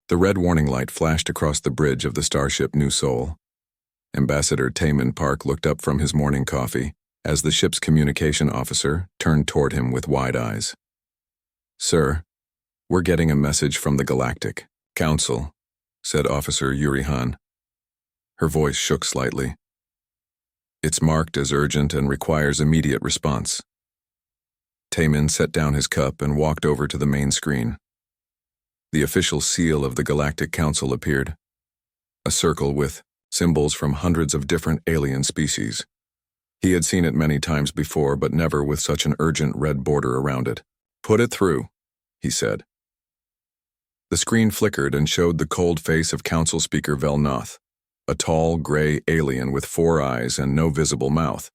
The red warning light flashed across the bridge of the starship New Sol. Ambassador Taemin Park looked up from his morning coffee as the ship's communication officer turned toward him with wide eyes. "Sir, we're getting a message from the Galactic Council," said Officer Yuri-Han. Her voice shook slightly. "It's marked as urgent and requires immediate response." Taemin set down his cup and walked over to the main screen. The official seal of the Galactic Council appeared, a circle with symbols from hundreds of different alien species. He had seen it many times before, but never with such an urgent red border around it. "Put it through," he said. The screen flickered and showed the cold face of Council Speaker Velnoth, a tall, gray alien with 4 eyes and no visible mouth.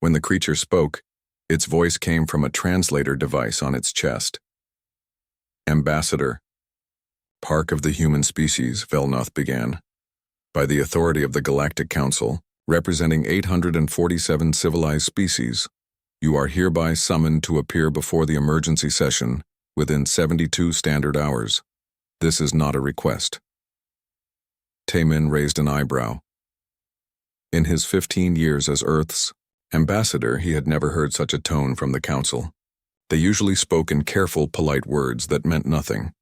When the creature spoke, its voice came from a translator device on its chest. "Ambassador Park of the human species," Velnoth began. "By the authority of the Galactic Council, representing 847 civilized species, you are hereby summoned to appear before the emergency session within 72 standard hours. This is not a request." Taemin raised an eyebrow. In his 15 years as Earth's ambassador, he had never heard such a tone from the Council. They usually spoke in careful, polite words that meant nothing.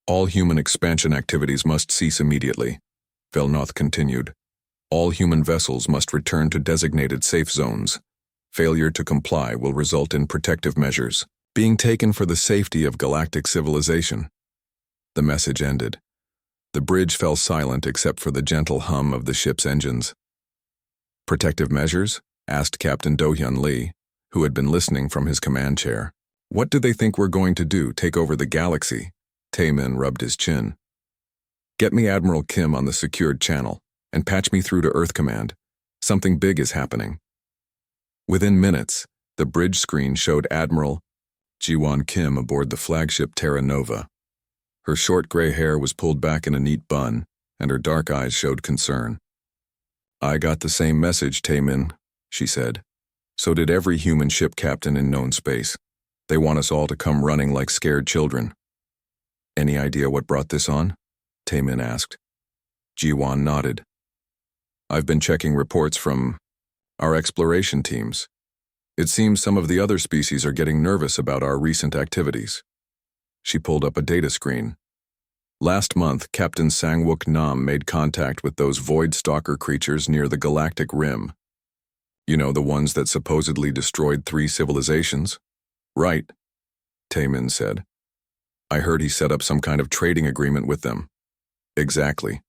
"All human expansion activities must cease immediately," Velnoth continued. "All human vessels must return to designated safe zones. Failure to comply will result in protective measures being taken for the safety of galactic civilization." The message ended. The bridge fell silent except for the gentle hum of the ship's engines. "Protective measures?" asked Captain Do-hyun Lee, who had been listening from his command chair. "What do they think we're going to do, take over the galaxy?" Taemin rubbed his chin. "Get me Admiral Kim on the secured channel, and patch me through to Earth Command. Something big is happening." Within minutes, the bridge screen showed Admiral Ji-won Kim aboard the flagship Terra Nova. Her short gray hair was pulled back in a neat bun, and her dark eyes showed concern. "I got the same message, Taemin," she said. "So did every human ship captain in known space. They want us all to come running like scared children." "Any idea what brought this on?" Taemin asked. Ji-won nodded. "I've been checking reports from our exploration teams. It seems some of the other species are getting nervous about our recent activities." She pulled up a data screen. "Last month, Captain Sang-wook Nam made contact with those void stalker creatures near the galactic rim. You know, the ones that supposedly destroyed 3 civilizations?" "Right," Taemin said. "I heard he set up some kind of trading agreement with them." "Exactly.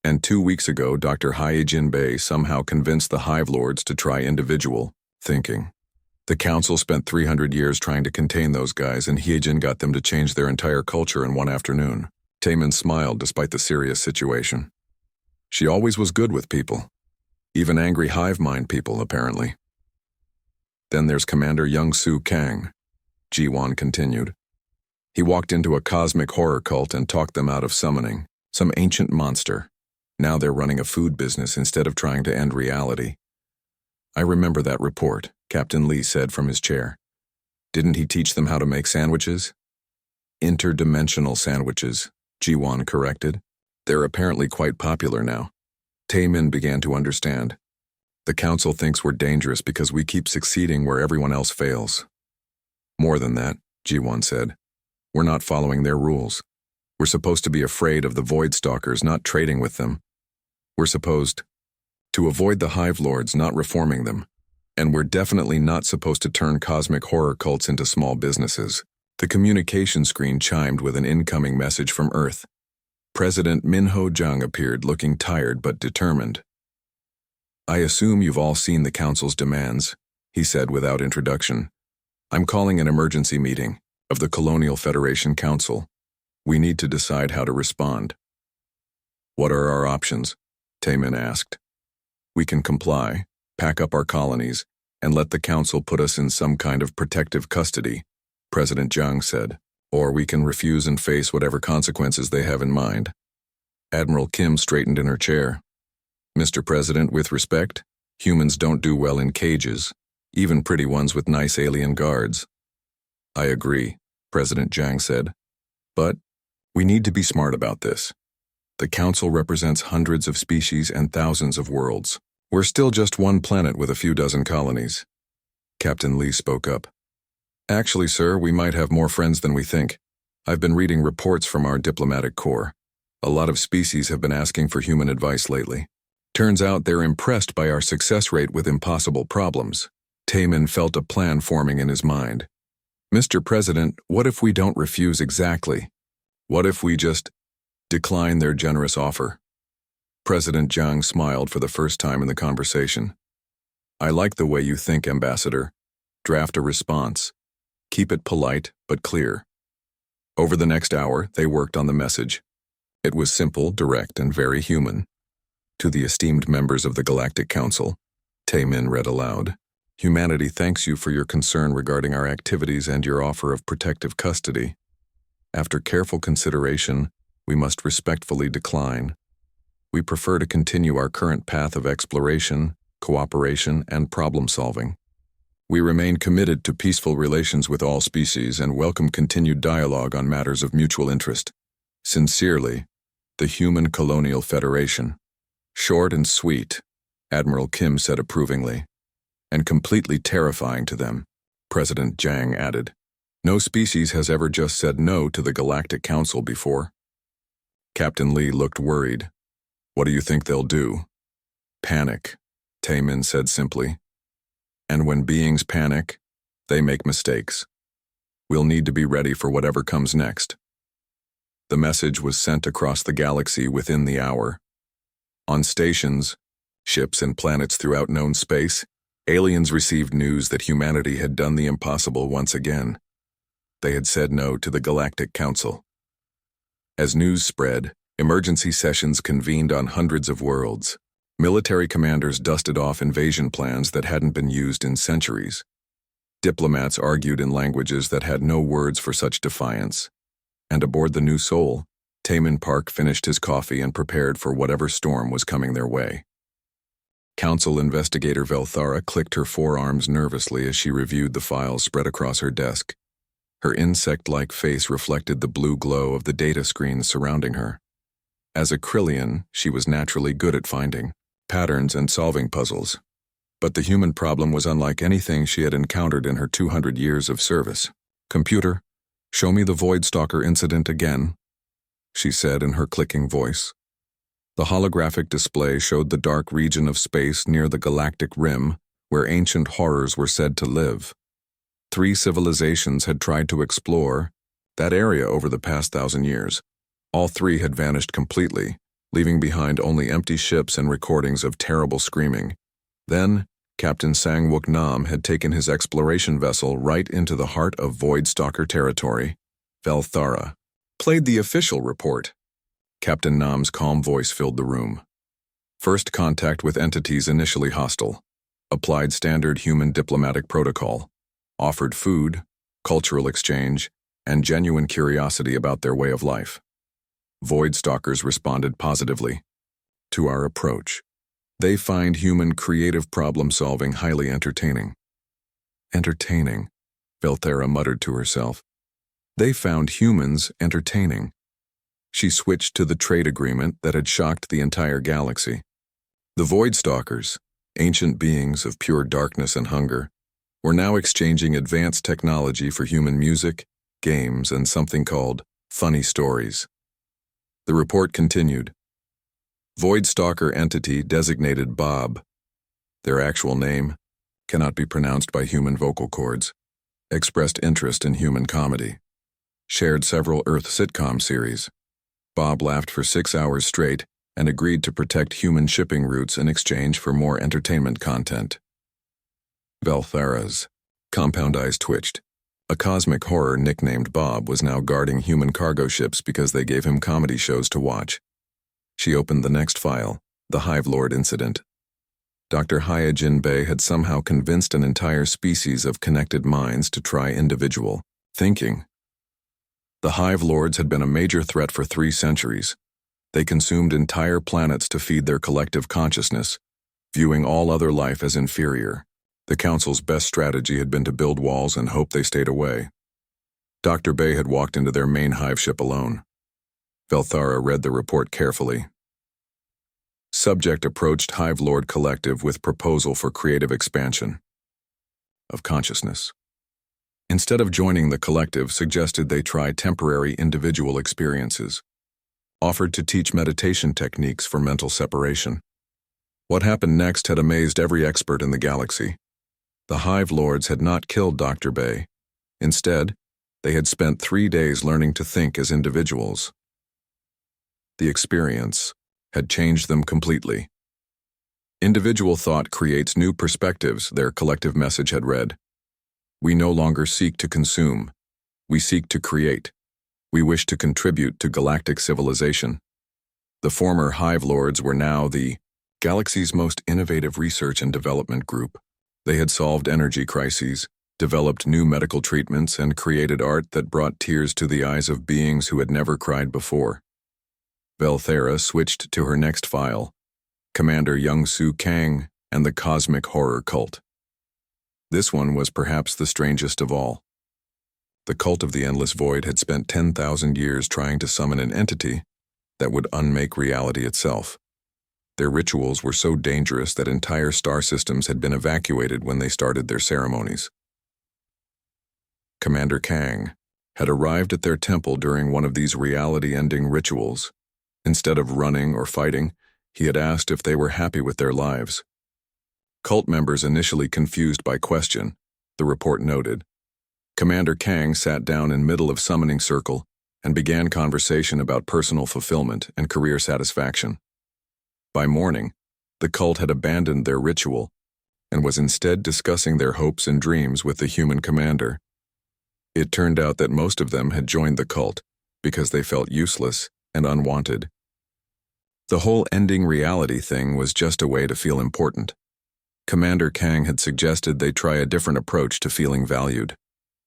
And 2 weeks ago, Dr. Hyejin Bei somehow convinced the Hive Lords to try individual thinking. The Council spent 300 years trying to contain those guys, and Hyejin got them to change their entire culture in one afternoon." Taemin smiled despite the serious situation. "She always was good with people. Even angry hive mind people, apparently." "Then there's Commander Young-Soo Kang," Ji-won continued. "He walked into a cosmic horror cult and talked them out of summoning some ancient monster. Now they're running a food business instead of trying to end reality." "I remember that report," Captain Lee said from his chair. "Didn't he teach them how to make sandwiches?" "Interdimensional sandwiches," Ji-won corrected. "They're apparently quite popular now." Taemin began to understand. "The Council thinks we're dangerous because we keep succeeding where everyone else fails." "More than that," Ji-won said. "We're not following their rules. We're supposed to be afraid of the Void Stalkers, not trading with them. We're supposed to avoid the Hive Lords, not reforming them. And we're definitely not supposed to turn cosmic horror cults into small businesses." The communication screen chimed with an incoming message from Earth. President Min-ho Jung appeared, looking tired but determined. "I assume you've all seen the Council's demands," he said without introduction. "I'm calling an emergency meeting of the Colonial Federation Council. We need to decide how to respond." "What are our options?" Taemin asked. "We can comply, pack up our colonies, and let the Council put us in some kind of protective custody," President Jung said. "Or we can refuse and face whatever consequences they have in mind." Admiral Kim straightened in her chair. "Mr. President, with respect, humans don't do well in cages, even pretty ones with nice alien guards." "I agree," President Jang said. "But We need to be smart about this. The Council represents hundreds of species and thousands of worlds. We're still just one planet with a few dozen colonies. Captain Lee spoke up. Actually, sir, we might have more friends than we think. I've been reading reports from our diplomatic corps. A lot of species have been asking for human advice lately. Turns out they're impressed by our success rate with impossible problems. Taemin felt a plan forming in his mind. Mr. President, what if we don't refuse exactly? What if we just decline their generous offer? President Jiang smiled for the first time in the conversation. I like the way you think, Ambassador. Draft a response. Keep it polite but clear. Over the next hour, they worked on the message. It was simple, direct, and very human. To the esteemed members of the Galactic Council, Taemin read aloud. Humanity thanks you for your concern regarding our activities and your offer of protective custody. After careful consideration, we must respectfully decline. We prefer to continue our current path of exploration, cooperation, and problem-solving. We remain committed to peaceful relations with all species and welcome continued dialogue on matters of mutual interest. Sincerely, the Human Colonial Federation. Short and sweet, Admiral Kim said approvingly. And completely terrifying to them, President Jiang added. No species has ever just said no to the Galactic Council before. Captain Lee looked worried. What do you think they'll do? Panic, Taemin said simply. And when beings panic, they make mistakes. We'll need to be ready for whatever comes next. The message was sent across the galaxy within the hour. On stations, ships and planets throughout known space, aliens received news that humanity had done the impossible once again. They had said no to the Galactic Council. As news spread, emergency sessions convened on hundreds of worlds. Military commanders dusted off invasion plans that hadn't been used in centuries. Diplomats argued in languages that had no words for such defiance. And aboard the New Soul, Taemin Park finished his coffee and prepared for whatever storm was coming their way. Council investigator Velthara clicked her forearms nervously as she reviewed the files spread across her desk. Her insect-like face reflected the blue glow of the data screens surrounding her. As a Krillian, she was naturally good at finding patterns and solving puzzles. But the human problem was unlike anything she had encountered in her 200 years of service. Computer, show me the Voidstalker incident again, she said in her clicking voice. The holographic display showed the dark region of space near the galactic rim where ancient horrors were said to live. 3 civilizations had tried to explore that area over the past 1,000 years. All 3 had vanished completely, leaving behind only empty ships and recordings of terrible screaming. Then, Captain Sang-Wook Nam had taken his exploration vessel right into the heart of Voidstalker territory. Velthara played the official report. Captain Nam's calm voice filled the room. First contact with entities initially hostile. Applied standard human diplomatic protocol. Offered food, cultural exchange, and genuine curiosity about their way of life. Voidstalkers responded positively to our approach. They find human creative problem-solving highly entertaining. Entertaining, Velthara muttered to herself. They found humans entertaining. She switched to the trade agreement that had shocked the entire galaxy. The Voidstalkers, ancient beings of pure darkness and hunger, were now exchanging advanced technology for human music, games, and something called funny stories. The report continued. Voidstalker entity designated Bob. Their actual name cannot be pronounced by human vocal cords. Expressed interest in human comedy. Shared several Earth sitcom series. Bob laughed for 6 hours straight and agreed to protect human shipping routes in exchange for more entertainment content. Velthara's compound eyes twitched. A cosmic horror nicknamed Bob was now guarding human cargo ships because they gave him comedy shows to watch. She opened the next file, the Hive Lord incident. Dr. Hyojin Bey had somehow convinced an entire species of connected minds to try individual thinking. The Hive Lords had been a major threat for 3 centuries. They consumed entire planets to feed their collective consciousness, viewing all other life as inferior. The Council's best strategy had been to build walls and hope they stayed away. Dr. Bey had walked into their main hive ship alone. Velthara read the report carefully. Subject approached Hive Lord Collective with proposal for creative expansion of consciousness. Instead of joining the collective, suggested they try temporary individual experiences. Offered to teach meditation techniques for mental separation. What happened next had amazed every expert in the galaxy. The Hive Lords had not killed Dr. Bay. Instead, they had spent 3 days learning to think as individuals. The experience had changed them completely. Individual thought creates new perspectives, their collective message had read. We no longer seek to consume. We seek to create. We wish to contribute to galactic civilization. The former Hive Lords were now the galaxy's most innovative research and development group. They had solved energy crises, developed new medical treatments, and created art that brought tears to the eyes of beings who had never cried before. Velthara switched to her next file, Commander Young-Soo Kang and the Cosmic Horror Cult. This one was perhaps the strangest of all. The Cult of the Endless Void had spent 10,000 years trying to summon an entity that would unmake reality itself. Their rituals were so dangerous that entire star systems had been evacuated when they started their ceremonies. Commander Kang had arrived at their temple during one of these reality-ending rituals. Instead of running or fighting, he had asked if they were happy with their lives. Cult members initially confused by question, the report noted. Commander Kang sat down in middle of summoning circle and began conversation about personal fulfillment and career satisfaction. By morning, the cult had abandoned their ritual and was instead discussing their hopes and dreams with the human commander. It turned out that most of them had joined the cult because they felt useless and unwanted. The whole ending reality thing was just a way to feel important. Commander Kang had suggested they try a different approach to feeling valued.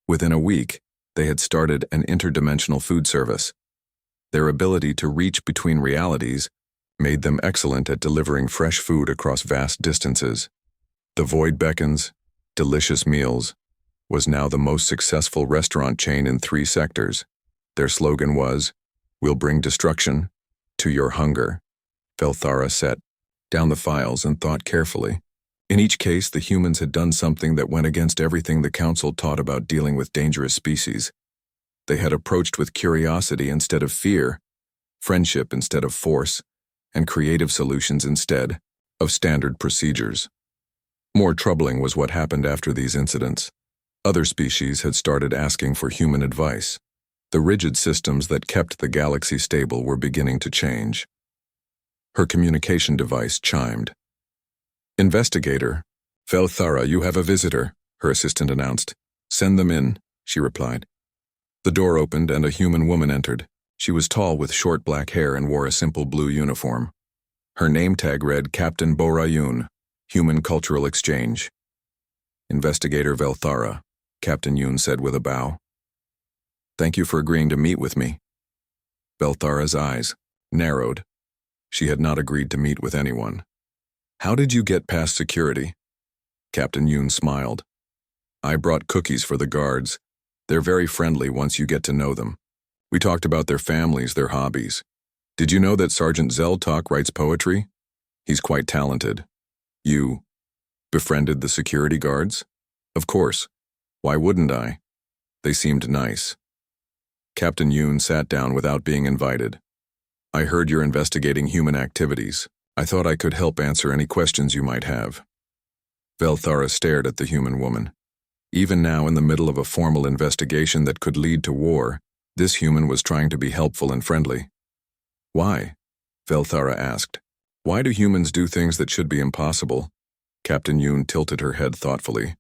Within a week, they had started an interdimensional food service. Their ability to reach between realities made them excellent at delivering fresh food across vast distances. The Void Beckons, Delicious Meals, was now the most successful restaurant chain in 3 sectors. Their slogan was, "We'll bring destruction to your hunger." Velthara set down the files and thought carefully. In each case, the humans had done something that went against everything the Council taught about dealing with dangerous species. They had approached with curiosity instead of fear, friendship instead of force, and creative solutions instead of standard procedures. More troubling was what happened after these incidents. Other species had started asking for human advice. The rigid systems that kept the galaxy stable were beginning to change. Her communication device chimed. "Investigator, Velthara, you have a visitor," her assistant announced. "Send them in," she replied. The door opened and a human woman entered. She was tall with short black hair and wore a simple blue uniform. Her name tag read Captain Borayun, Human Cultural Exchange. "Investigator Velthara," Captain Yoon said with a bow. "Thank you for agreeing to meet with me." Velthara's eyes narrowed. She had not agreed to meet with anyone. "How did you get past security?" Captain Yoon smiled. "I brought cookies for the guards. They're very friendly once you get to know them. We talked about their families, their hobbies. Did you know that Sergeant Zeltok writes poetry? He's quite talented." "You befriended the security guards?" "Of course. Why wouldn't I? They seemed nice." Captain Yoon sat down without being invited. "I heard you're investigating human activities. I thought I could help answer any questions you might have." Velthara stared at the human woman. Even now, in the middle of a formal investigation that could lead to war, this human was trying to be helpful and friendly. "Why?" Velthara asked. "Why do humans do things that should be impossible?" Captain Yoon tilted her head thoughtfully.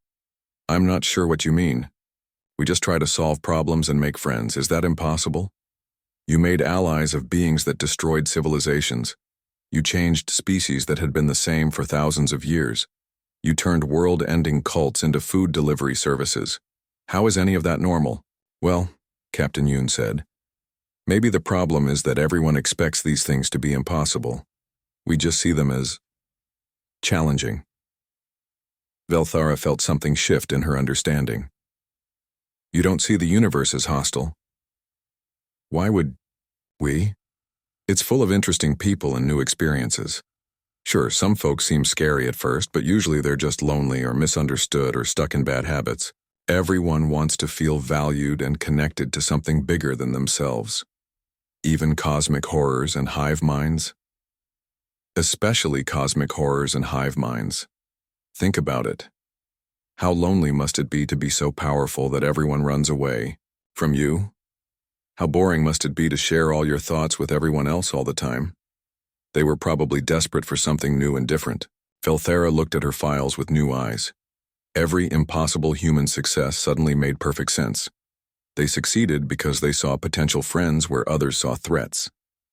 "I'm not sure what you mean. We just try to solve problems and make friends. Is that impossible? You made allies of beings that destroyed civilizations. You changed species that had been the same for thousands of years. You turned world-ending cults into food delivery services. How is any of that normal?" "Well," Captain Yoon said, "maybe the problem is that everyone expects these things to be impossible. We just see them as challenging." Velthara felt something shift in her understanding. "You don't see the universe as hostile." "Why would we?" It's full of interesting people and new experiences. Sure, some folks seem scary at first, but usually they're just lonely or misunderstood or stuck in bad habits. Everyone wants to feel valued and connected to something bigger than themselves. Even cosmic horrors and hive minds. Especially cosmic horrors and hive minds. Think about it. How lonely must it be to be so powerful that everyone runs away from you? How boring must it be to share all your thoughts with everyone else all the time? They were probably desperate for something new and different. Velthera looked at her files with new eyes. Every impossible human success suddenly made perfect sense. They succeeded because they saw potential friends where others saw threats.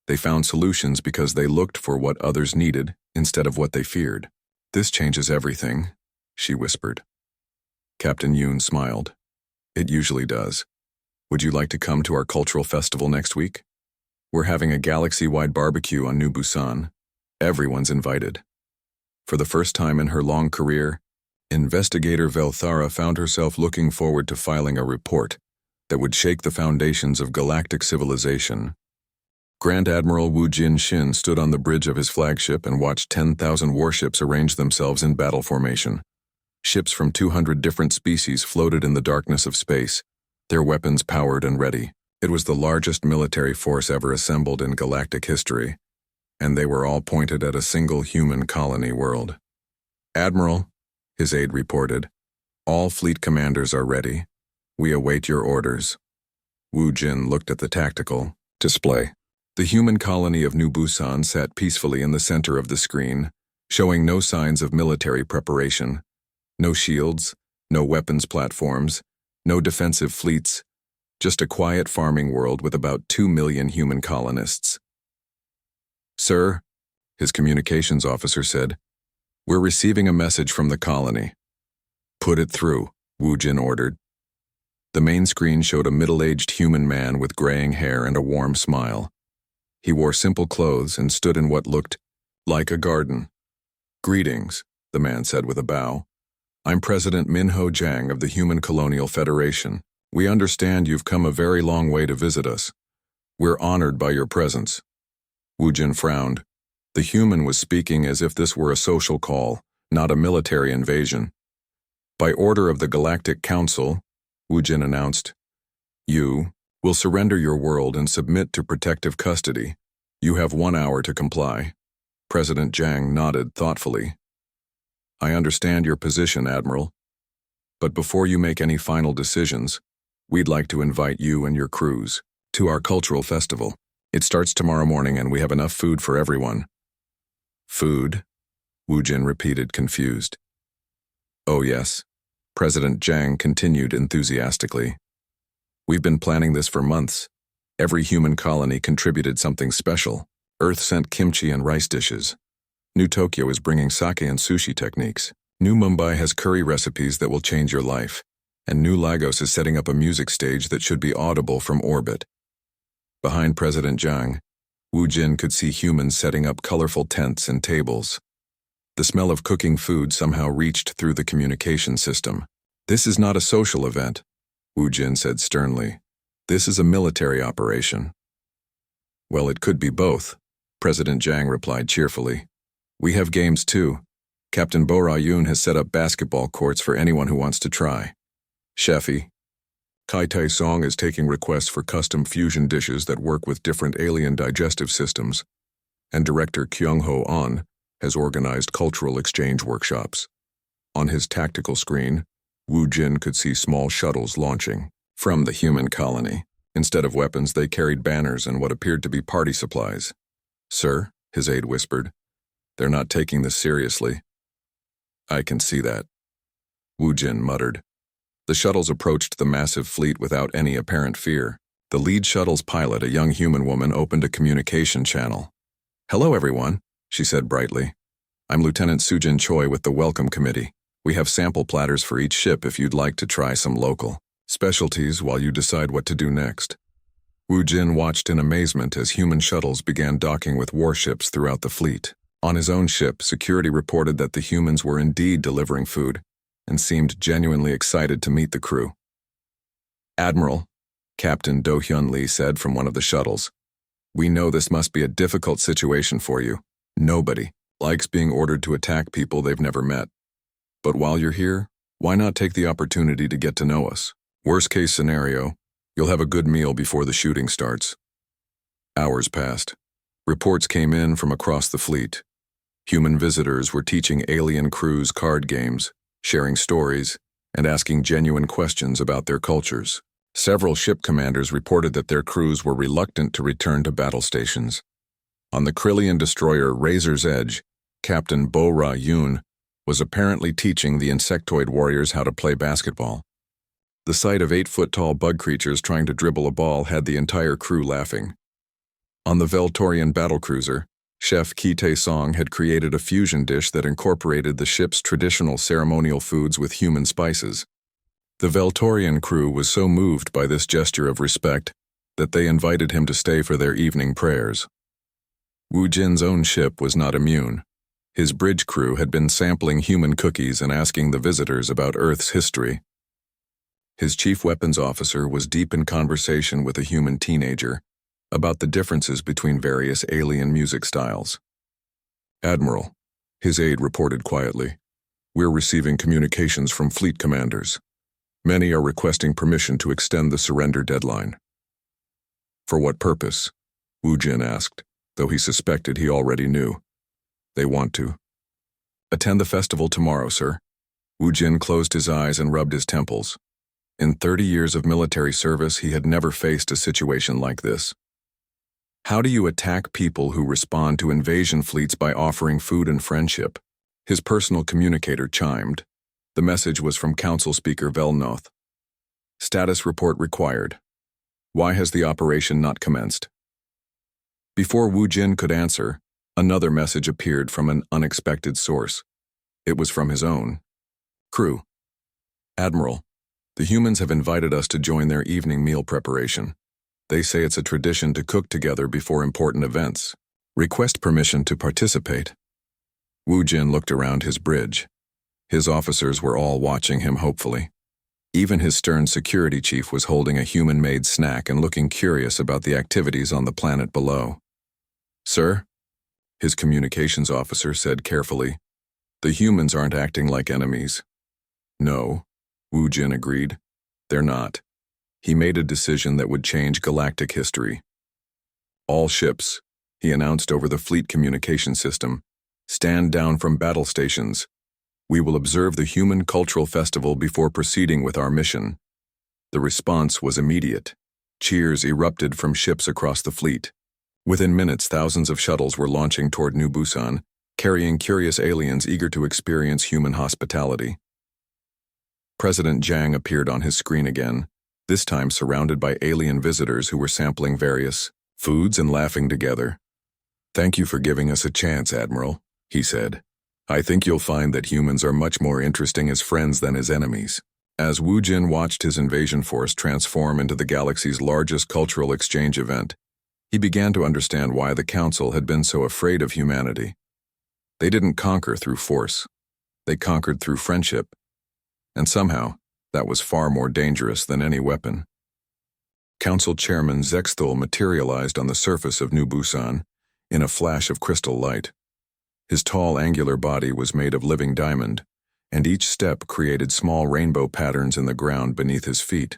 They found solutions because they looked for what others needed instead of what they feared. "This changes everything," she whispered. Captain Yoon smiled. "It usually does. Would you like to come to our cultural festival next week? We're having a galaxy-wide barbecue on New Busan. Everyone's invited." For the first time in her long career, Investigator Velthara found herself looking forward to filing a report that would shake the foundations of galactic civilization. Grand Admiral Wu Jin-shin stood on the bridge of his flagship and watched 10,000 warships arrange themselves in battle formation. Ships from 200 different species floated in the darkness of space, their weapons powered and ready. It was the largest military force ever assembled in galactic history, and they were all pointed at a single human colony world. "Admiral," his aide reported, "all fleet commanders are ready. We await your orders." Wu Jin looked at the tactical display. The human colony of New Busan sat peacefully in the center of the screen, showing no signs of military preparation. No shields, no weapons platforms, no defensive fleets, just a quiet farming world with about 2 million human colonists. "Sir," his communications officer said, "we're receiving a message from the colony." "Put it through," Wu Jin ordered. The main screen showed a middle-aged human man with graying hair and a warm smile. He wore simple clothes and stood in what looked like a garden. "Greetings," the man said with a bow. "I'm President Minho Jang of the Human Colonial Federation. We understand you've come a very long way to visit us. We're honored by your presence." Wu Jin frowned. The human was speaking as if this were a social call, not a military invasion. "By order of the Galactic Council," Wu Jin announced, "you will surrender your world and submit to protective custody. You have 1 hour to comply." President Jang nodded thoughtfully. "I understand your position, Admiral. But before you make any final decisions, we'd like to invite you and your crews to our cultural festival. It starts tomorrow morning and we have enough food for everyone." "Food?" Wu Jin repeated, confused. "Oh yes," President Jang continued enthusiastically. "We've been planning this for months. Every human colony contributed something special. Earth sent kimchi and rice dishes. New Tokyo is bringing sake and sushi techniques. New Mumbai has curry recipes that will change your life. And New Lagos is setting up a music stage that should be audible from orbit." Behind President Jang, Wu Jin could see humans setting up colorful tents and tables. The smell of cooking food somehow reached through the communication system. "This is not a social event," Wu Jin said sternly. "This is a military operation." "Well, it could be both," President Jang replied cheerfully. "We have games too. Captain Bo Ra-yoon has set up basketball courts for anyone who wants to try. Chefi, Kai Tai-song is taking requests for custom fusion dishes that work with different alien digestive systems, and director Kyung-ho An has organized cultural exchange workshops." On his tactical screen, Wu Jin could see small shuttles launching from the human colony. Instead of weapons, they carried banners and what appeared to be party supplies. "Sir," his aide whispered, "they're not taking this seriously." "I can see that," Wu Jin muttered. The shuttles approached the massive fleet without any apparent fear. The lead shuttle's pilot, a young human woman, opened a communication channel. "Hello, everyone," she said brightly. "I'm Lieutenant Sujin Choi with the Welcome Committee. We have sample platters for each ship if you'd like to try some local specialties while you decide what to do next." Wu Jin watched in amazement as human shuttles began docking with warships throughout the fleet. On his own ship, security reported that the humans were indeed delivering food, and seemed genuinely excited to meet the crew. "Admiral," Captain Do Hyun Lee said from one of the shuttles, We know this must be a difficult situation for you. Nobody likes being ordered to attack people they've never met. But while you're here, why not take the opportunity to get to know us? Worst case scenario, you'll have a good meal before the shooting starts. Hours passed. Reports came in from across the fleet. Human visitors were teaching alien crews card games, sharing stories, and asking genuine questions about their cultures. Several ship commanders reported that their crews were reluctant to return to battle stations. On the Krillian destroyer Razor's Edge, Captain Bo-Ra Yoon was apparently teaching the insectoid warriors how to play basketball. The sight of 8-foot-tall bug creatures trying to dribble a ball had the entire crew laughing. On the Veltorian battlecruiser, Chef Ki Tae-song had created a fusion dish that incorporated the ship's traditional ceremonial foods with human spices. The Veltorian crew was so moved by this gesture of respect that they invited him to stay for their evening prayers. Wu Jin's own ship was not immune. His bridge crew had been sampling human cookies and asking the visitors about Earth's history. His chief weapons officer was deep in conversation with a human teenager about the differences between various alien music styles. "Admiral," his aide reported quietly, "we're receiving communications from fleet commanders. Many are requesting permission to extend the surrender deadline." "For what purpose?" Wu Jin asked, though he suspected he already knew. "They want to attend the festival tomorrow, sir." Wu Jin closed his eyes and rubbed his temples. In 30 years of military service, he had never faced a situation like this. How do you attack people who respond to invasion fleets by offering food and friendship? His personal communicator chimed. The message was from Council Speaker Velnoth. "Status report required. Why has the operation not commenced?" Before Wu Jin could answer, another message appeared from an unexpected source. It was from his own crew. "Admiral, the humans have invited us to join their evening meal preparation. They say it's a tradition to cook together before important events. Request permission to participate." Wu Jin looked around his bridge. His officers were all watching him hopefully. Even his stern security chief was holding a human-made snack and looking curious about the activities on the planet below. "Sir," his communications officer said carefully, "the humans aren't acting like enemies." "No," Wu Jin agreed. "They're not." He made a decision that would change galactic history. "All ships," he announced over the fleet communication system, "stand down from battle stations. We will observe the Human Cultural Festival before proceeding with our mission." The response was immediate. Cheers erupted from ships across the fleet. Within minutes, thousands of shuttles were launching toward New Busan, carrying curious aliens eager to experience human hospitality. President Jiang appeared on his screen again, this time surrounded by alien visitors who were sampling various foods and laughing together. "Thank you for giving us a chance, Admiral," he said. "I think you'll find that humans are much more interesting as friends than as enemies." As Wu Jin watched his invasion force transform into the galaxy's largest cultural exchange event, he began to understand why the Council had been so afraid of humanity. They didn't conquer through force. They conquered through friendship. And somehow, that was far more dangerous than any weapon. Council Chairman Zexthul materialized on the surface of New Busan in a flash of crystal light. His tall, angular body was made of living diamond, and each step created small rainbow patterns in the ground beneath his feet.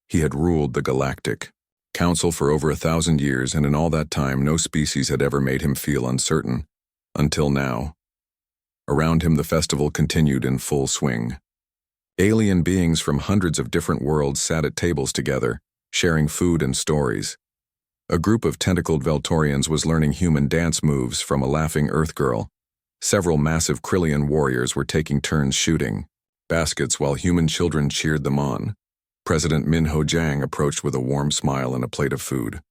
He had ruled the Galactic Council for over 1,000 years, and in all that time no species had ever made him feel uncertain. Until now. Around him the festival continued in full swing. Alien beings from hundreds of different worlds sat at tables together, sharing food and stories. A group of tentacled Veltorians was learning human dance moves from a laughing Earth girl. Several massive Krillian warriors were taking turns shooting baskets while human children cheered them on. President Min Ho Jiang approached with a warm smile and a plate of food.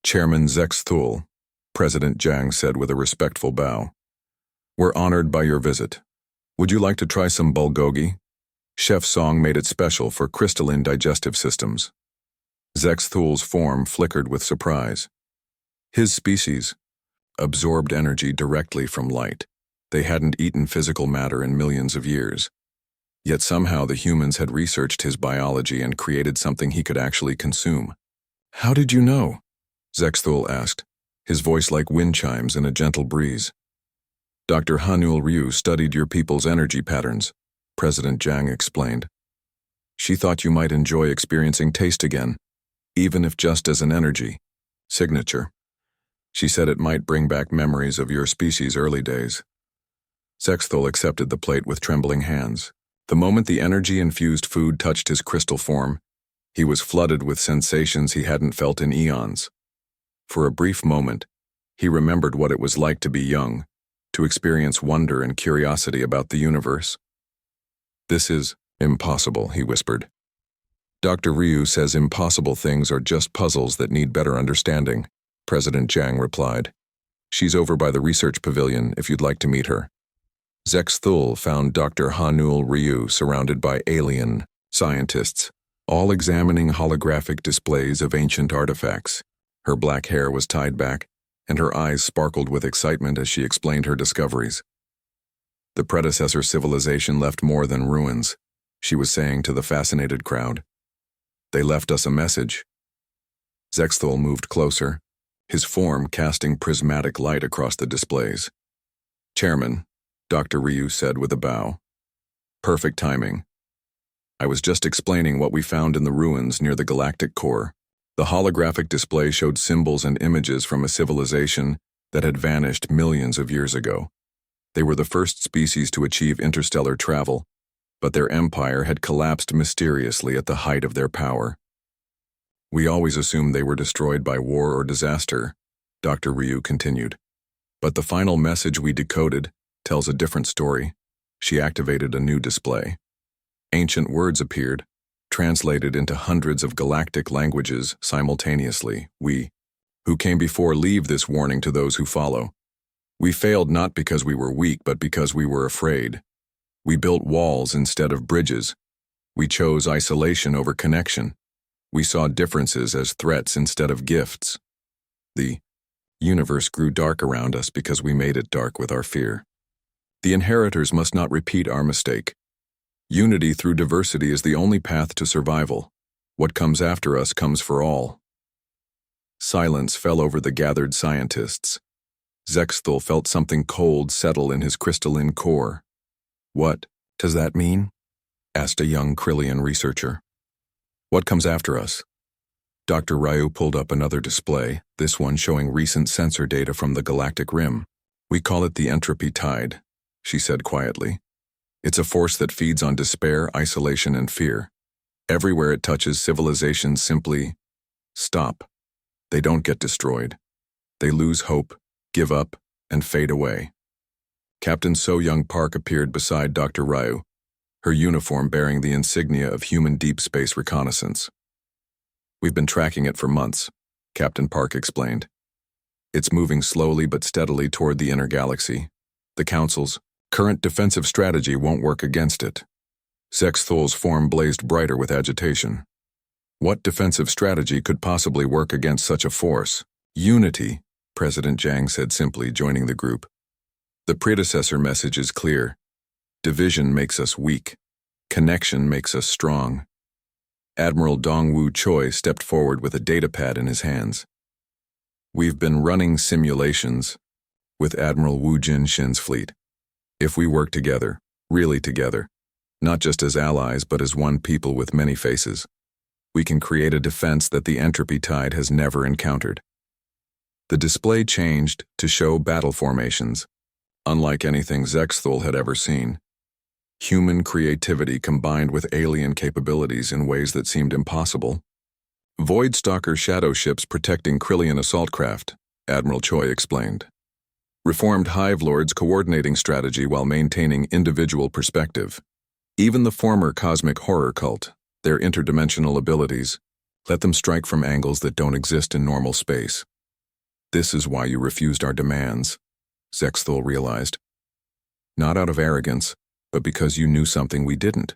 "Chairman Zexthul," President Jiang said with a respectful bow, "we're honored by your visit. Would you like to try some bulgogi? Chef Song made it special for crystalline digestive systems." Zexthul's form flickered with surprise. His species absorbed energy directly from light. They hadn't eaten physical matter in millions of years. Yet somehow the humans had researched his biology and created something he could actually consume. "How did you know?" Zexthul asked, his voice like wind chimes in a gentle breeze. Dr. Hanul Ryu studied your people's energy patterns, President Jiang explained. She thought you might enjoy experiencing taste again, even if just as an energy signature. She said it might bring back memories of your species' early days. Zexthul accepted the plate with trembling hands. The moment the energy-infused food touched his crystal form, he was flooded with sensations he hadn't felt in eons. For a brief moment, he remembered what it was like to be young, to experience wonder and curiosity about the universe. This is impossible, he whispered. Dr. Ryu says impossible things are just puzzles that need better understanding, President Jiang replied. She's over by the research pavilion if you'd like to meet her. Zexthul found Dr. Hanul Ryu surrounded by alien scientists, all examining holographic displays of ancient artifacts. Her black hair was tied back, and her eyes sparkled with excitement as she explained her discoveries. The predecessor civilization left more than ruins, she was saying to the fascinated crowd. They left us a message. Zexthul moved closer, his form casting prismatic light across the displays. Chairman, Dr. Ryu said with a bow. Perfect timing. I was just explaining what we found in the ruins near the galactic core. The holographic display showed symbols and images from a civilization that had vanished millions of years ago. They were the first species to achieve interstellar travel, but their empire had collapsed mysteriously at the height of their power. We always assumed they were destroyed by war or disaster, Dr. Ryu continued. But the final message we decoded tells a different story. She activated a new display. Ancient words appeared, translated into hundreds of galactic languages simultaneously. We, who came before, leave this warning to those who follow. We failed not because we were weak, but because we were afraid. We built walls instead of bridges. We chose isolation over connection. We saw differences as threats instead of gifts. The universe grew dark around us because we made it dark with our fear. The inheritors must not repeat our mistake. Unity through diversity is the only path to survival. What comes after us comes for all. Silence fell over the gathered scientists. Zexthul felt something cold settle in his crystalline core. What does that mean? Asked a young Krillian researcher. What comes after us? Dr. Ryu pulled up another display, this one showing recent sensor data from the galactic rim. We call it the entropy tide, she said quietly. It's a force that feeds on despair, isolation, and fear. Everywhere it touches, civilizations simply stop. They don't get destroyed. They lose hope, give up, and fade away. Captain So-Young Park appeared beside Dr. Ryu, her uniform bearing the insignia of human deep space reconnaissance. We've been tracking it for months, Captain Park explained. It's moving slowly but steadily toward the inner galaxy. The Council's current defensive strategy won't work against it. Zexthul's form blazed brighter with agitation. What defensive strategy could possibly work against such a force? Unity, President Jiang said simply, joining the group. The predecessor message is clear. Division makes us weak. Connection makes us strong. Admiral Dongwu Choi stepped forward with a datapad in his hands. We've been running simulations with Admiral Wu Jinshin's fleet. If we work together, really together, not just as allies but as one people with many faces, we can create a defense that the entropy tide has never encountered. The display changed to show battle formations, unlike anything Zexthul had ever seen. Human creativity combined with alien capabilities in ways that seemed impossible. Voidstalker shadow ships protecting Krillian assault craft, Admiral Choi explained. Reformed Hive Lords coordinating strategy while maintaining individual perspective. Even the former cosmic horror cult, their interdimensional abilities, let them strike from angles that don't exist in normal space. This is why you refused our demands, Zexthul realized. Not out of arrogance, but because you knew something we didn't.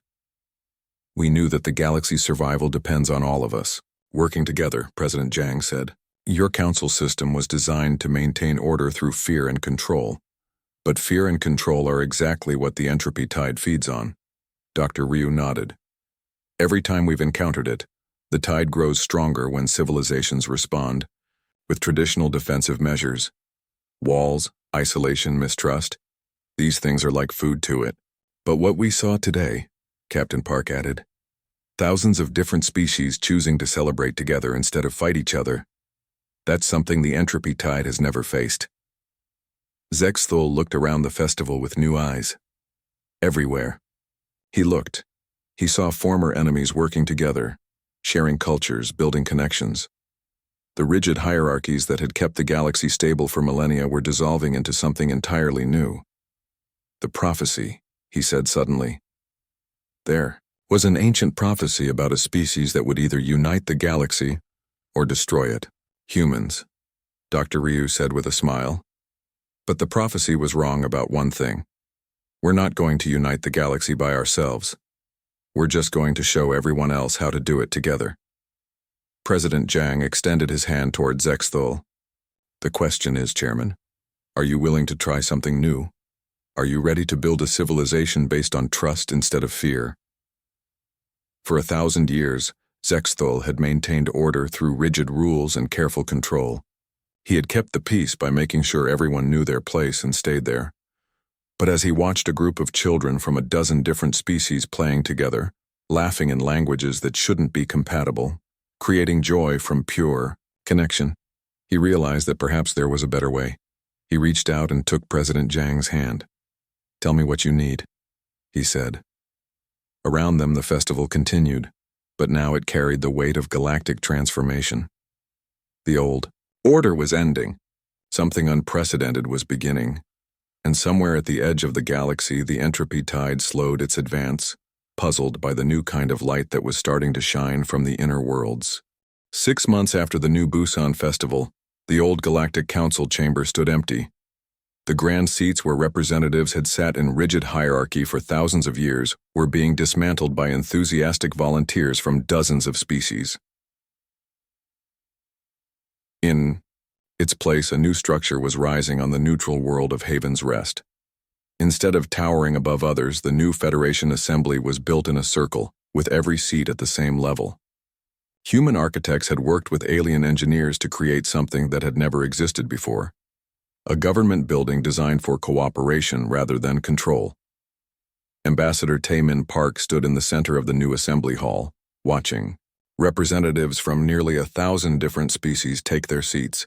We knew that the galaxy's survival depends on all of us. Working together, President Jiang said. Your council system was designed to maintain order through fear and control. But fear and control are exactly what the entropy tide feeds on. Dr. Ryu nodded. Every time we've encountered it, the tide grows stronger when civilizations respond. with traditional defensive measures. Walls, isolation, mistrust. These things are like food to it. But what we saw today, Captain Park added, thousands of different species choosing to celebrate together instead of fight each other. That's something the entropy tide has never faced. Zexthul looked around the festival with new eyes. Everywhere. He looked. He saw former enemies working together, sharing cultures, building connections. The rigid hierarchies that had kept the galaxy stable for millennia were dissolving into something entirely new. The prophecy, he said suddenly. There was an ancient prophecy about a species that would either unite the galaxy or destroy it. Humans, Dr. Ryu said with a smile. But the prophecy was wrong about one thing. We're not going to unite the galaxy by ourselves. We're just going to show everyone else how to do it together. President Jiang extended his hand toward Zexthul. The question is, Chairman, are you willing to try something new? Are you ready to build a civilization based on trust instead of fear? For 1,000 years, Zexthul had maintained order through rigid rules and careful control. He had kept the peace by making sure everyone knew their place and stayed there. But as he watched a group of children from a dozen different species playing together, laughing in languages that shouldn't be compatible, creating joy from pure connection, he realized that perhaps there was a better way. He reached out and took President Jiang's hand. "Tell me what you need," he said. Around them the festival continued, but now it carried the weight of galactic transformation. The old order was ending. Something unprecedented was beginning. And somewhere at the edge of the galaxy, the entropy tide slowed its advance, puzzled by the new kind of light that was starting to shine from the inner worlds. 6 months after the new Busan festival, the old Galactic Council chamber stood empty. The grand seats where representatives had sat in rigid hierarchy for thousands of years were being dismantled by enthusiastic volunteers from dozens of species. In its place, a new structure was rising on the neutral world of Haven's Rest. Instead of towering above others, the new Federation Assembly was built in a circle, with every seat at the same level. Human architects had worked with alien engineers to create something that had never existed before. A government building designed for cooperation rather than control. Ambassador Taemin Park stood in the center of the new assembly hall, watching representatives from nearly 1,000 different species take their seats.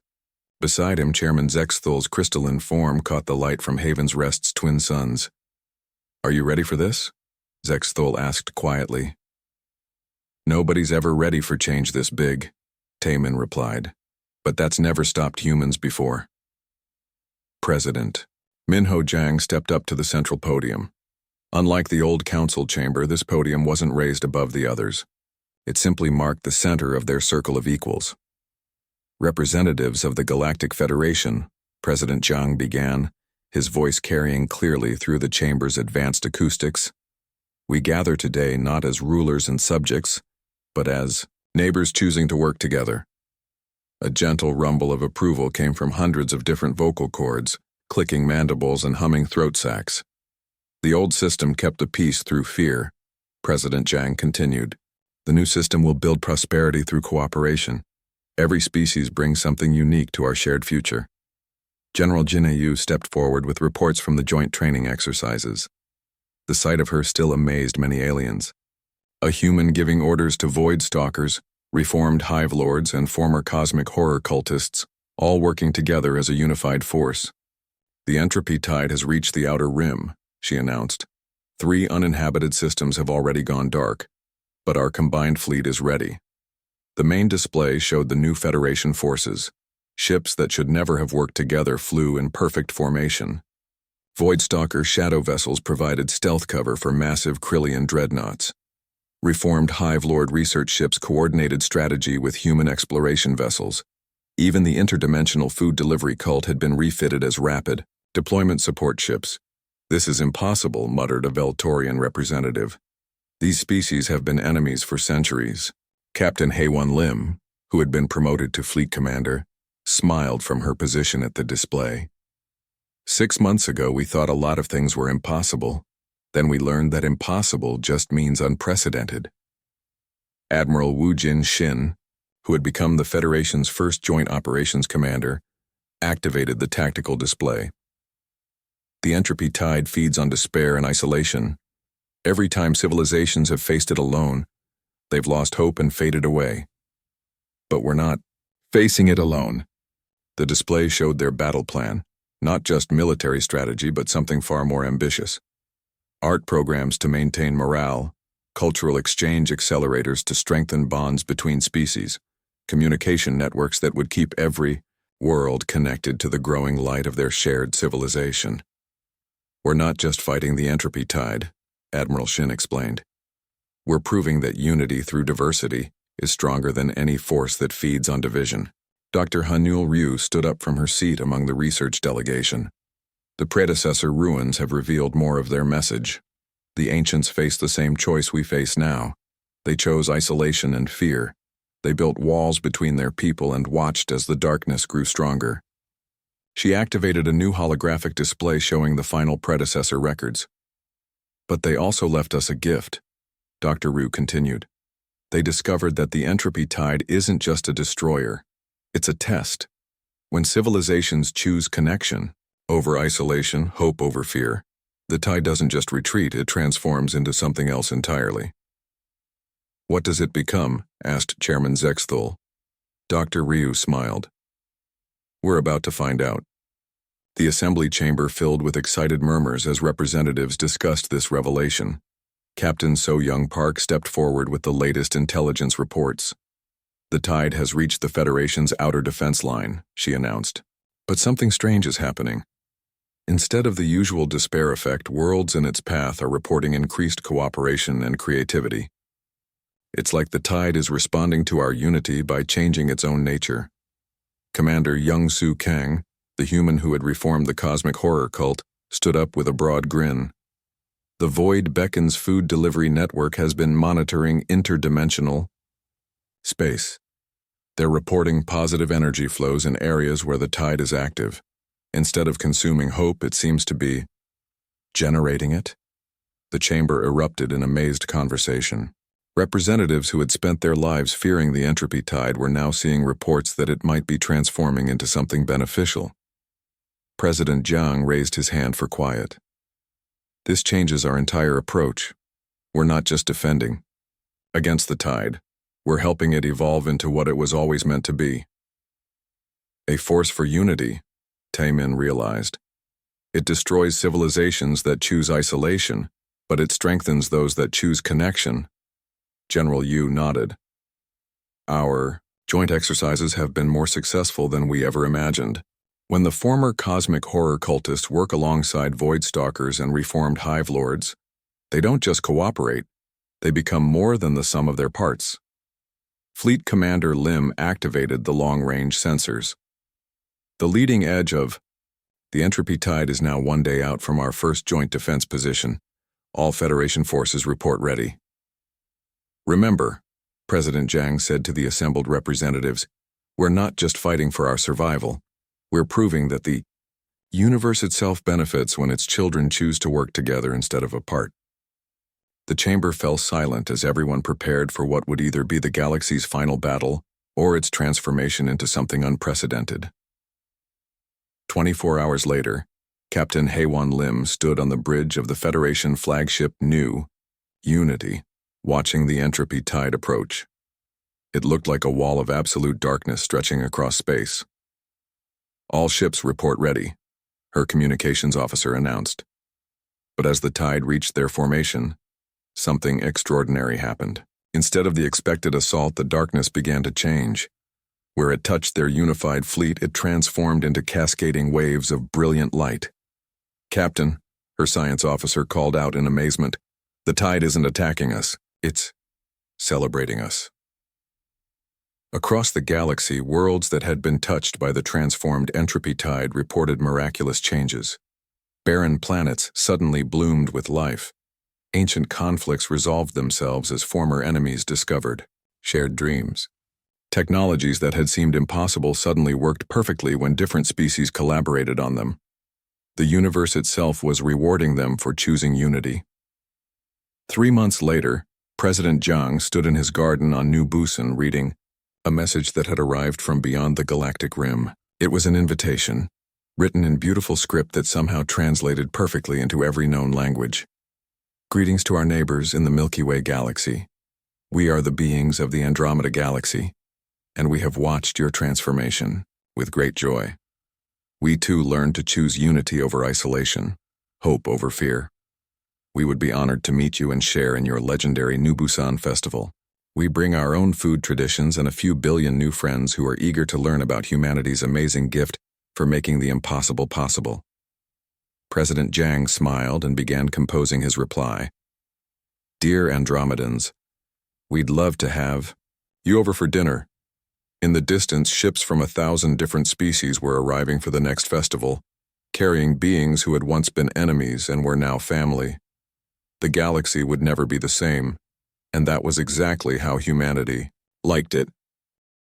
Beside him, Chairman Zexthul's crystalline form caught the light from Haven's Rest's twin suns. "Are you ready for this?" Zexthul asked quietly. "Nobody's ever ready for change this big," Taemin replied. "But that's never stopped humans before." President Minho Jiang stepped up to the central podium. Unlike the old council chamber, this podium wasn't raised above the others. It simply marked the center of their circle of equals. "Representatives of the Galactic Federation," President Jiang began, his voice carrying clearly through the chamber's advanced acoustics. "We gather today not as rulers and subjects, but as neighbors choosing to work together." A gentle rumble of approval came from hundreds of different vocal cords, clicking mandibles and humming throat sacs. "The old system kept the peace through fear," President Jiang continued. "The new system will build prosperity through cooperation. Every species brings something unique to our shared future." General Jinhayu stepped forward with reports from the joint training exercises. The sight of her still amazed many aliens. A human giving orders to void stalkers, reformed hive lords, and former cosmic horror cultists, all working together as a unified force. "The entropy tide has reached the outer rim," she announced. 3 uninhabited systems have already gone dark, but our combined fleet is ready. The main display showed the new Federation forces. Ships that should never have worked together flew in perfect formation. Voidstalker shadow vessels provided stealth cover for massive Krillian dreadnoughts. Reformed Hive Lord research ships coordinated strategy with human exploration vessels. Even the interdimensional food delivery cult had been refitted as rapid deployment support ships. "This is impossible," muttered a Veltorian representative. "These species have been enemies for centuries." Captain Haewon Lim, who had been promoted to fleet commander, smiled from her position at the display. 6 months ago, we thought a lot of things were impossible. Then we learned that impossible just means unprecedented." Admiral Wu Jin Shin, who had become the Federation's first Joint Operations Commander, activated the tactical display. The entropy tide feeds on despair and isolation. Every time civilizations have faced it alone, they've lost hope and faded away. But we're not facing it alone. The display showed their battle plan, not just military strategy but something far more ambitious. Art programs to maintain morale, cultural exchange accelerators to strengthen bonds between species, communication networks that would keep every world connected to the growing light of their shared civilization. We're not just fighting the entropy tide, Admiral Shin explained. We're proving that unity through diversity is stronger than any force that feeds on division. Dr. Hanul Ryu stood up from her seat among the research delegation. The predecessor ruins have revealed more of their message. The ancients faced the same choice we face now. They chose isolation and fear. They built walls between their people and watched as the darkness grew stronger. She activated a new holographic display showing the final predecessor records. But they also left us a gift, Dr. Ryu continued. They discovered that the entropy tide isn't just a destroyer. It's a test. When civilizations choose connection over isolation, hope over fear, the tide doesn't just retreat, it transforms into something else entirely. What does it become? Asked Chairman Zexthul. Dr. Ryu smiled. We're about to find out. The assembly chamber filled with excited murmurs as representatives discussed this revelation. Captain So-Young Park stepped forward with the latest intelligence reports. The tide has reached the Federation's outer defense line, she announced. But something strange is happening. Instead of the usual despair effect, worlds in its path are reporting increased cooperation and creativity. It's like the tide is responding to our unity by changing its own nature. Commander Young-Soo Kang, the human who had reformed the cosmic horror cult, stood up with a broad grin. The Void Beckons food delivery network has been monitoring interdimensional space. They're reporting positive energy flows in areas where the tide is active. Instead of consuming hope, it seems to be generating it. The chamber erupted in amazed conversation. Representatives who had spent their lives fearing the entropy tide were now seeing reports that it might be transforming into something beneficial. President Jiang raised his hand for quiet. This changes our entire approach. We're not just defending against the tide. We're helping it evolve into what it was always meant to be. A force for unity, Taemin realized. It destroys civilizations that choose isolation, but it strengthens those that choose connection. General Yu nodded. Our joint exercises have been more successful than we ever imagined. When the former cosmic horror cultists work alongside void stalkers and reformed hive lords, they don't just cooperate, they become more than the sum of their parts. Fleet Commander Lim activated the long-range sensors. The leading edge of the entropy tide is now 1 day out from our first joint defense position. All Federation forces report ready. Remember, President Jiang said to the assembled representatives, we're not just fighting for our survival. We're proving that the universe itself benefits when its children choose to work together instead of apart. The chamber fell silent as everyone prepared for what would either be the galaxy's final battle or its transformation into something unprecedented. 24 hours later, Captain Haewon Lim stood on the bridge of the Federation flagship New Unity, watching the entropy tide approach. It looked like a wall of absolute darkness stretching across space. All ships report ready, her communications officer announced. But as the tide reached their formation, something extraordinary happened. Instead of the expected assault, the darkness began to change. Where it touched their unified fleet, it transformed into cascading waves of brilliant light. Captain, her science officer called out in amazement, the tide isn't attacking us, it's celebrating us. Across the galaxy, worlds that had been touched by the transformed entropy tide reported miraculous changes. Barren planets suddenly bloomed with life. Ancient conflicts resolved themselves as former enemies discovered shared dreams. Technologies that had seemed impossible suddenly worked perfectly when different species collaborated on them. The universe itself was rewarding them for choosing unity. 3 months later, President Jiang stood in his garden on New Busan reading a message that had arrived from beyond the galactic rim. It was an invitation, written in beautiful script that somehow translated perfectly into every known language. Greetings to our neighbors in the Milky Way galaxy. We are the beings of the Andromeda galaxy, and we have watched your transformation with great joy. We too learned to choose unity over isolation, hope over fear. We would be honored to meet you and share in your legendary New Busan festival. We bring our own food traditions and a few billion new friends who are eager to learn about humanity's amazing gift for making the impossible possible. President Jiang smiled and began composing his reply. Dear Andromedans, we'd love to have you over for dinner. In the distance, ships from 1,000 different species were arriving for the next festival, carrying beings who had once been enemies and were now family. The galaxy would never be the same, and that was exactly how humanity liked it.